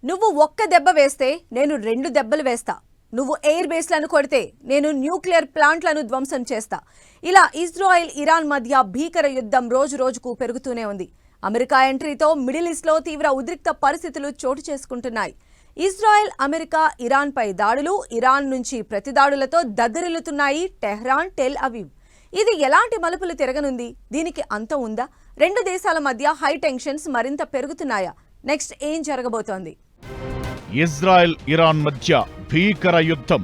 నువ్వు ఒక్క దెబ్బ వేస్తే నేను 2 దెబ్బలు వేస్తా. నువ్వు ఎయిర్ బేస్లను కొడితే నేను న్యూక్లియర్ ప్లాంట్లను ధ్వంసం చేస్తా. ఇలా ఇజ్రాయెల్ ఇరాన్ మధ్య భీకర యుద్ధం రోజు రోజుకు పెరుగుతూనే ఉంది. అమెరికా ఎంట్రీతో మిడిల్ ఈస్ట్లో తీవ్ర ఉద్రిక్త పరిస్థితులు చోటు చేసుకుంటున్నాయి. ఇజ్రాయెల్, అమెరికా, ఇరాన్ పై దాడులు, ఇరాన్ నుంచి ప్రతిదాడులతో దద్దరిల్లుతున్నాయి టెహ్రాన్, టెల్ అవీవ్. ఇది ఎలాంటి మలుపులు తిరగనుంది? దీనికి అంతం ఉందా? రెండు దేశాల మధ్య హై టెన్షన్స్ మరింత పెరుగుతున్నాయా? నెక్స్ట్ ఏం జరగబోతోంది? ఇజ్రాయెల్, ఇరాన్ మధ్య భీకర యుద్ధం.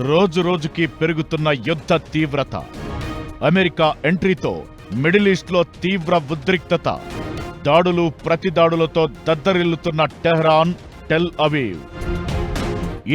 రోజు రోజుకి పెరుగుతున్న యుద్ధ తీవ్రత. అమెరికా ఎంట్రీతో మిడిల్ ఈస్ట్లో తీవ్ర ఉద్రిక్తత. దాడులు, ప్రతిదాడులతో దద్దరిల్లుతున్న Tehran, Tel Aviv.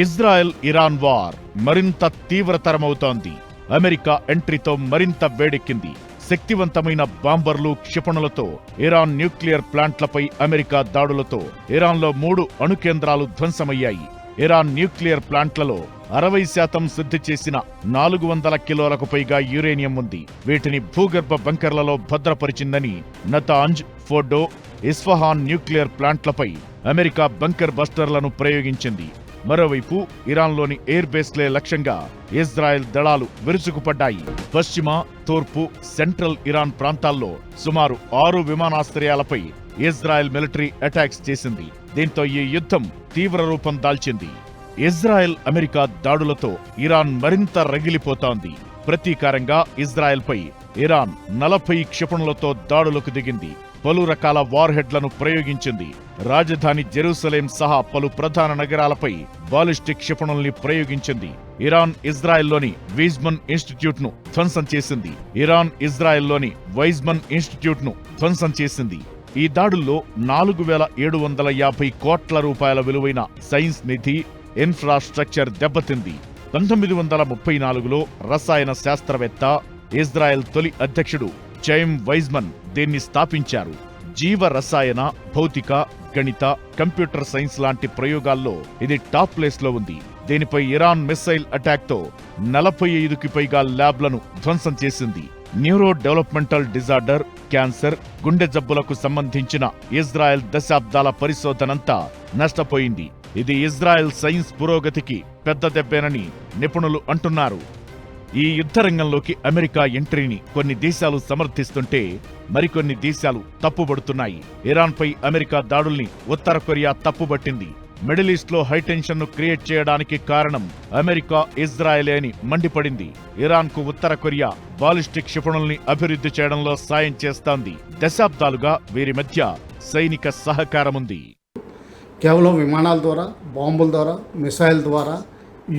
Israel, Iran war మరింత తీవ్రతరమవుతోంది. అమెరికా ఎంట్రీతో మరింత వేడెక్కింది. శక్తివంతమైన బాంబర్లు, క్షిపణులతో ఇరాన్ న్యూక్లియర్ ప్లాంట్లపై అమెరికా దాడులతో ఇరాన్లో 3 అణు కేంద్రాలు ధ్వంసమయ్యాయి. ఇరాన్ న్యూక్లియర్ ప్లాంట్లలో 60% శుద్ధి చేసిన 400 కిలోలకు పైగా యురేనియం ఉంది. వీటిని భూగర్భ బంకర్లలో భద్రపరిచిందని నతాంజ్, ఫోర్డో, ఇస్ఫహాన్ న్యూక్లియర్ ప్లాంట్లపై అమెరికా బంకర్ బస్టర్లను ప్రయోగించింది. మరోవైపు ఇరాన్లోని ఎయిర్ బేస్లే లక్ష్యంగా ఇజ్రాయెల్ దళాలు విరుచుకుపడ్డాయి. పశ్చిమ, తూర్పు, సెంట్రల్ ఇరాన్ ప్రాంతాల్లో సుమారు 6 విమానాశ్రయాలపై ఇజ్రాయెల్ మిలిటరీ అటాక్స్ చేసింది. దీంతో ఈ యుద్ధం తీవ్ర రూపం దాల్చింది. ఇజ్రాయెల్, అమెరికా దాడులతో ఇరాన్ మరింత రగిలిపోతోంది. ప్రతీకారంగా ఇజ్రాయెల్పై ఇరాన్ 40 క్షిపణులతో దాడులకు దిగింది. పలు రకాల వార్ హెడ్లను ప్రయోగించింది. రాజధాని జెరూసలేం సహా పలు ప్రధాన నగరాలపై బాలిస్టిక్ క్షిపణుల్ని ప్రయోగించింది. ఇరాన్ ఇజ్రాయెల్లోని వీజ్మన్ ఇన్స్టిట్యూట్ ను ధ్వంసం చేసింది. ఇరాన్ ఇజ్రాయెల్లోని వైజ్మన్ ఇన్స్టిట్యూట్ ను ధ్వంసం చేసింది. ఈ దాడుల్లో 4750 కోట్ల రూపాయల విలువైన సైన్స్ నిధి, ఇన్ఫ్రాస్ట్రక్చర్ దెబ్బతింది. 1934లో రసాయన శాస్త్రవేత్త, ఇజ్రాయెల్ తొలి అధ్యక్షుడు చైమ్ వైజ్మన్ దీన్ని స్థాపించారు. జీవ రసాయన, భౌతిక, గణిత, కంప్యూటర్ సైన్స్ లాంటి ప్రయోగాల్లో ఇది టాప్ ప్లేస్ లో ఉంది. దీనిపై ఇరాన్ మిస్సైల్ అటాక్ తో 45కి పైగా ల్యాబ్లను ధ్వంసం చేసింది. న్యూరో డెవలప్మెంటల్ డిజార్డర్, క్యాన్సర్, గుండె జబ్బులకు సంబంధించిన ఇజ్రాయెల్ దశాబ్దాల పరిశోధనంతా నష్టపోయింది. ఇది ఇజ్రాయెల్ సైన్స్ పురోగతికి పెద్ద దెబ్బేనని నిపుణులు అంటున్నారు. ఈ యుద్ధరంగంలోకి అమెరికా ఎంట్రీని కొన్ని దేశాలు సమర్థిస్తుంటే మరికొన్ని దేశాలు తప్పుబడుతున్నాయి. ఇరాన్పై అమెరికా దాడుల్ని ఉత్తర కొరియా తప్పుబట్టింది. మిడిల్ ఈస్ట్లో హైటెన్షన్ ను క్రియేట్ చేయడానికి కారణం అమెరికా, ఇజ్రాయెలే అని మండిపడింది. ఇరాన్కు ఉత్తర కొరియా బాలిస్టిక్ క్షిపణుల్ని అభివృద్ధి చేయడంలో సాయం చేస్తోంది. దశాబ్దాలుగా వీరి మధ్య సైనిక సహకారముంది. కేవలం విమానాల ద్వారా, బాంబుల ద్వారా, మిసైల్ ద్వారా,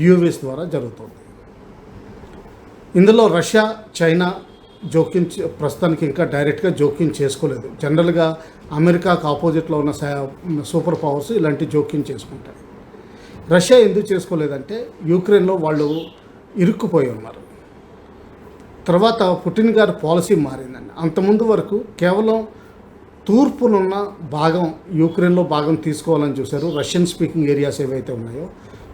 యూఎస్ ద్వారా జరుగుతుంది. ఇందులో రష్యా, చైనా జోక్యం ప్రస్తుతానికి ఇంకా డైరెక్ట్గా జోక్యం చేసుకోలేదు. జనరల్గా అమెరికాకు ఆపోజిట్లో ఉన్న సూపర్ పవర్స్ ఇలాంటి జోక్యం చేసుకుంటాయి. రష్యా ఎందుకు చేసుకోలేదంటే యుక్రెయిన్లో వాళ్ళు ఇరుక్కుపోయి ఉన్నారు. తర్వాత పుటిన్ గారి పాలసీ మారిందండి. అంతకుముందు వరకు కేవలం తూర్పునున్న భాగం, యుక్రెయిన్లో భాగం తీసుకోవాలని చూశారు. రష్యన్ స్పీకింగ్ ఏరియాస్ ఏవైతే ఉన్నాయో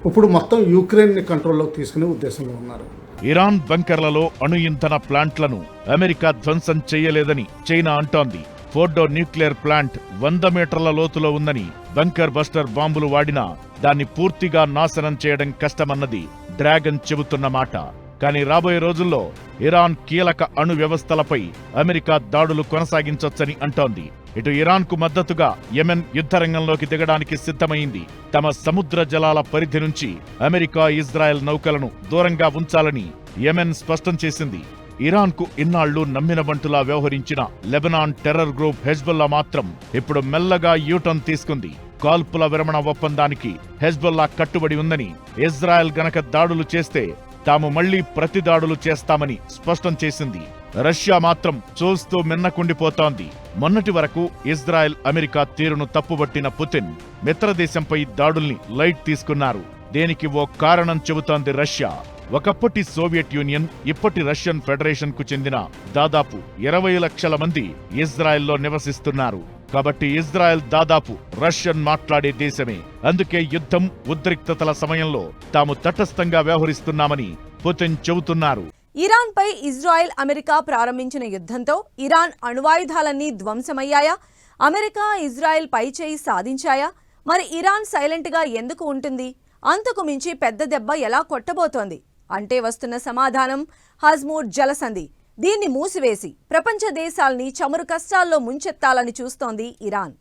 ఇప్పుడు మొత్తం యుక్రెయిన్ని కంట్రోల్లోకి తీసుకునే ఉద్దేశంలో ఉన్నారు. ఇరాన్ బంకర్లలో అణు ఇంధన ప్లాంట్లను అమెరికా ధ్వంసం చేయలేదని చైనా అంటోంది. ఫోర్డో న్యూక్లియర్ ప్లాంట్ 100 మీటర్ల లోతులో ఉందని బంకర్ బస్టర్ బాంబులు వాడినా దాన్ని పూర్తిగా నాశనం చేయడం కష్టమన్నది డ్రాగన్ చెబుతున్న మాట. కానీ రాబోయే రోజుల్లో ఇరాన్ కీలక అణు వ్యవస్థలపై అమెరికా దాడులు కొనసాగించొచ్చని అంటోంది. ఇటు ఇరాన్కు మద్దతుగా యెమెన్ యుద్ధరంగంలోకి దిగడానికి సిద్ధమైంది. తమ సముద్ర జలాల పరిధి నుంచి అమెరికా, ఇజ్రాయెల్ నౌకలను దూరంగా ఉంచాలని యెమెన్ స్పష్టం చేసింది. ఇరాన్కు ఇన్నాళ్లు నమ్మిన బంటులా వ్యవహరించిన లెబనాన్ టెర్రర్ గ్రూప్ హెజ్బొల్లా మాత్రం ఇప్పుడు మెల్లగా యూటర్న్ తీసుకుంది. కాల్పుల విరమణ ఒప్పందానికి హెజ్బొల్లా కట్టుబడి ఉందని, ఇజ్రాయెల్ గనక దాడులు చేస్తే తాము మళ్లీ ప్రతిదాడులు చేస్తామని స్పష్టం చేసింది. రష్యా మాత్రం చూస్తూ మిన్నకుండిపోతోంది. మొన్నటి వరకు ఇజ్రాయెల్, అమెరికా తీరును తప్పుబట్టిన పుతిన్ మిత్రదేశంపై దాడుల్ని లైట్ తీసుకున్నారు. దీనికి ఓ కారణం చెబుతోంది రష్యా. ఒకప్పటి సోవియట్ యూనియన్, ఇప్పటి రష్యన్ ఫెడరేషన్ కు చెందిన దాదాపు 20 లక్షల మంది ఇజ్రాయెల్లో నివసిస్తున్నారు. కాబట్టి ఇజ్రాయెల్ దాదాపు రష్యన్ మాట్లాడే దేశమే. అందుకే యుద్ధం, ఉద్రిక్తతల సమయంలో తాము తటస్థంగా వ్యవహరిస్తున్నామని పుతిన్ చెబుతున్నారు. ఇరాన్ పై ఇజ్రాయెల్, అమెరికా ప్రారంభించిన యుద్ధంతో ఇరాన్ అణ్వాయుధాలన్నీ ధ్వంసమయ్యాయా? అమెరికా, ఇజ్రాయెల్ పైచేయి సాధించాయా? మరి ఇరాన్ సైలెంట్గా ఎందుకు ఉంటుంది? అంతకు మించి పెద్ద దెబ్బ ఎలా కొట్టబోతోంది అంటే వస్తున్న సమాధానం హర్ముజ్ జలసంధి. దీన్ని మూసివేసి ప్రపంచ దేశాల్ని చమురు కష్టాల్లో ముంచెత్తాలని చూస్తోంది ఇరాన్.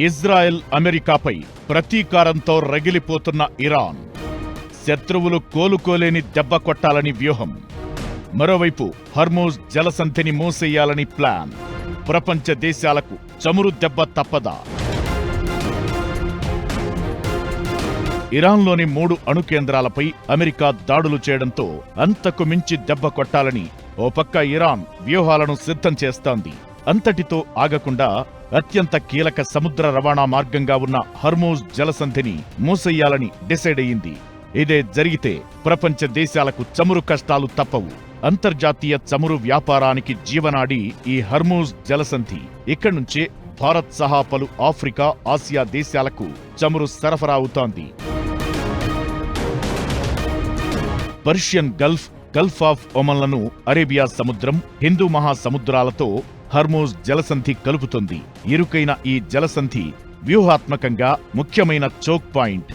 ఇజ్రాయెల్ అమెరికాపై ప్రతీకారంతో రగిలిపోతున్న ఇరాన్ శత్రువులు కోలుకోలేని దెబ్బ కొట్టాలని వ్యూహం. మరోవైపు హర్ముజ్ జలసంధిని మూసేయాలని ప్లాన్. ప్రపంచ దేశాలకు చమురు దెబ్బ తప్పదా? ఇరాన్లోని 3 అణు కేంద్రాలపై అమెరికా దాడులు చేయడంతో అంతకు మించి దెబ్బ కొట్టాలని ఓ పక్క ఇరాన్ వ్యూహాలను సిద్ధం చేస్తోంది. అంతటితో ఆగకుండా అత్యంత కీలక సముద్ర రవాణా మార్గంగా ఉన్న హర్ముజ్ జలసంధిని మూసేయాలని డిసైడ్ అయ్యింది. ఇదే జరిగితే ప్రపంచ దేశాలకు చమురు కష్టాలు తప్పవు. అంతర్జాతీయ చమురు వ్యాపారానికి జీవనాడి ఈ హర్ముజ్ జలసంధి. ఇక్కడి నుంచే భారత్ సహా పలు ఆఫ్రికా, ఆసియా దేశాలకు చమురు సరఫరా అవుతోంది. పర్షియన్ గల్ఫ్ ఆఫ్ ఒమన్లను అరేబియా సముద్రం, హిందూ మహాసముద్రాలతో హర్ముజ్ జలసంధి కలుపుతుంది. ఇరుకైన ఈ జలసంధి వ్యూహాత్మకంగా ముఖ్యమైన చోక్ పాయింట్.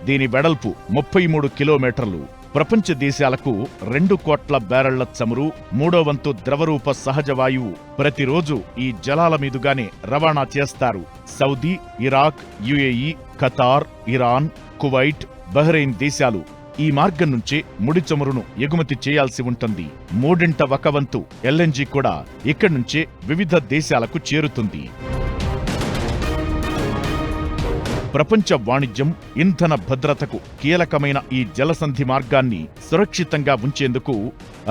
దీని వెడల్పు 33 కిలోమీటర్లు. ప్రపంచ దేశాలకు 2 కోట్ల బ్యారెళ్ల చమురు, 3వ వంతు ద్రవరూప సహజ వాయువు ప్రతిరోజు ఈ జలాల మీదుగానే రవాణా చేస్తారు. Saudi, Iraq, UAE, Qatar, Iran, Kuwait, Bahrain దేశాలు ఈ మార్గం నుంచే ముడి చమురును ఎగుమతి చేయాల్సి ఉంటుంది. 1/3 వంతు ఎల్ఎన్జీ కూడా ఇక్కడి నుంచే వివిధ దేశాలకు చేరుతుంది. ప్రపంచ వాణిజ్యం, ఇంధన భద్రతకు కీలకమైన ఈ జలసంధి మార్గాన్ని సురక్షితంగా ఉంచేందుకు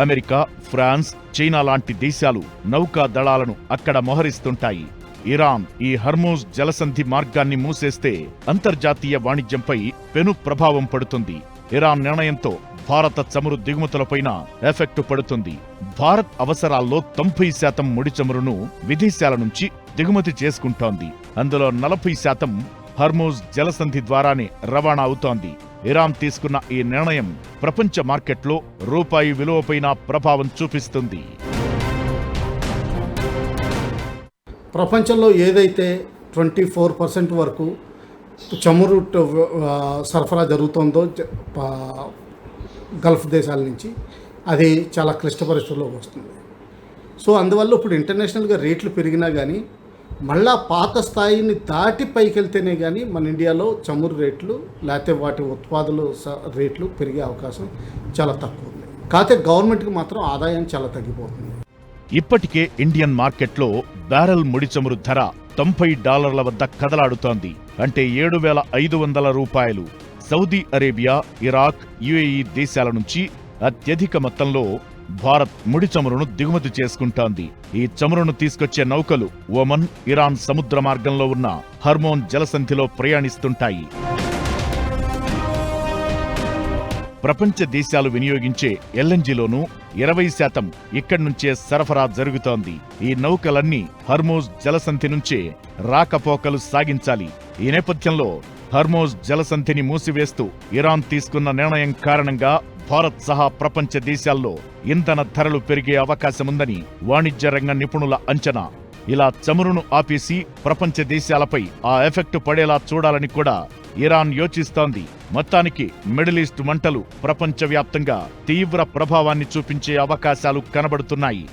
అమెరికా, ఫ్రాన్స్, చైనా లాంటి దేశాలు నౌకా దళాలను అక్కడ మోహరిస్తుంటాయి. ఇరాన్ ఈ హర్ముజ్ జలసంధి మార్గాన్ని మూసేస్తే అంతర్జాతీయ వాణిజ్యంపై పెను ప్రభావం పడుతుంది. ఇరాన్ నిర్ణయంతో భారత చమురు దిగుమతులపైన ఎఫెక్ట్ పడుతుంది. భారత్ అవసరాల్లో 90% ముడి చమురును విదేశాల నుంచి దిగుమతి చేసుకుంటోంది. అందులో 40% హర్ముజ్ జలసంధి ద్వారానే రవాణా అవుతోంది. ఇరాన్ తీసుకున్న ఈ నిర్ణయం ప్రపంచ మార్కెట్లో రూపాయి విలువపైన ప్రభావం చూపిస్తుంది. ప్రపంచంలో ఏదైతే 24% వరకు చమురు సరఫరా జరుగుతుందో గల్ఫ్ దేశాల నుంచి, అది చాలా క్లిష్ట పరిస్థితుల్లో వస్తుంది. సో అందువల్ల ఇప్పుడు ఇంటర్నేషనల్గా రేట్లు పెరిగినా కానీ మళ్ళా పాత స్థాయిని దాటి పైకి వెళ్తేనే కానీ మన ఇండియాలో చమురు రేట్లు లేకపోతే వాటి ఉత్పాదన రేట్లు పెరిగే అవకాశం చాలా తక్కువ ఉంది. కాకపోతే గవర్నమెంట్కి మాత్రం ఆదాయం చాలా తగ్గిపోతుంది. ఇప్పటికే ఇండియన్ మార్కెట్లో బ్యారెల్ ముడి చమురు ధర $90 వద్ద కదలాడుతోంది. అంటే 7,500 రూపాయలు. సౌదీ అరేబియా, ఇరాక్, యుఏఈ దేశాల నుంచి అత్యధిక మొత్తంలో భారత్ ముడి చమురును దిగుమతి చేసుకుంటోంది. ఈ చమురును తీసుకొచ్చే నౌకలు ఒమన్, ఇరాన్ సముద్ర మార్గంలో ఉన్న హర్ముజ్ జలసంధిలో ప్రయాణిస్తుంటాయి. ప్రపంచ దేశాలు వినియోగించే ఎల్ఎన్జీలోనూ 20% ఇక్కడి నుంచే సరఫరా జరుగుతోంది. ఈ నౌకలన్నీ హర్ముజ్ జలసంధి నుంచే రాకపోకలు సాగించాలి. ఈ నేపథ్యంలో హర్ముజ్ జలసంధిని మూసివేస్తూ ఇరాన్ తీసుకున్న నిర్ణయం కారణంగా భారత్ సహా ప్రపంచ దేశాల్లో ఇంధన ధరలు పెరిగే అవకాశముందని వాణిజ్య రంగ నిపుణుల అంచనా. ఇలా చమురును ఆపేసి ప్రపంచ దేశాలపై ఆ ఎఫెక్ట్ పడేలా చూడాలని కూడా ఇరాన్ యోచిస్తోంది. మొత్తానికి మిడిల్ ఈస్ట్ మంటలు ప్రపంచవ్యాప్తంగా తీవ్ర ప్రభావాన్ని చూపించే అవకాశాలు కనబడుతున్నాయి.